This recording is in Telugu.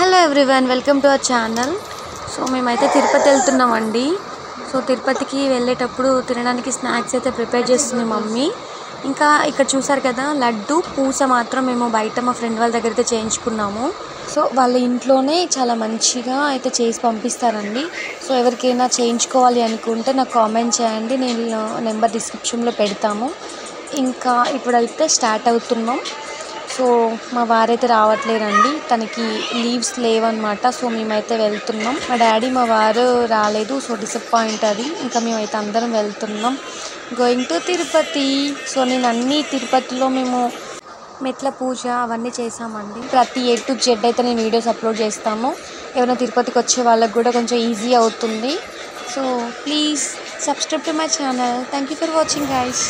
Hello everyone, welcome to our channel. So మేమైతే తిరుపతి వెళ్తున్నామండి. సో తిరుపతికి వెళ్ళేటప్పుడు తినడానికి స్నాక్స్ అయితే ప్రిపేర్ చేస్తుంది మమ్మీ. ఇంకా ఇక్కడ చూసారు కదా, లడ్డు పూస మాత్రం మేము బయట మా ఫ్రెండ్ వాళ్ళ దగ్గర అయితే చేయించుకున్నాము. సో వాళ్ళ ఇంట్లోనే చాలా మంచిగా అయితే చేసి పంపిస్తారండి. సో ఎవరికైనా చేయించుకోవాలి అనుకుంటే నాకు కామెంట్ చేయండి, నేను నెంబర్ డిస్క్రిప్షన్లో పెడతాము. ఇంకా ఇప్పుడైతే స్టార్ట్ అవుతున్నాం. సో మా వారైతే రావట్లేరండి, తనకి లీవ్స్ లేవన్నమాట. సో మేమైతే వెళ్తున్నాం. మా డాడీ మా వారు రాలేదు, సో డిసప్పాయింట్ అది. ఇంకా మేమైతే అందరం వెళ్తున్నాం, గోయింగ్ టు తిరుపతి. సో నేను అన్నీ తిరుపతిలో మేము మెట్ల పూజ అవన్నీ చేసామండి. ప్రతి A to Z అయితే నేను వీడియోస్ అప్లోడ్ చేస్తాము. ఎవరైనా తిరుపతికి వచ్చే వాళ్ళకి కూడా కొంచెం ఈజీ అవుతుంది. So please subscribe to my channel. Thank you for watching guys.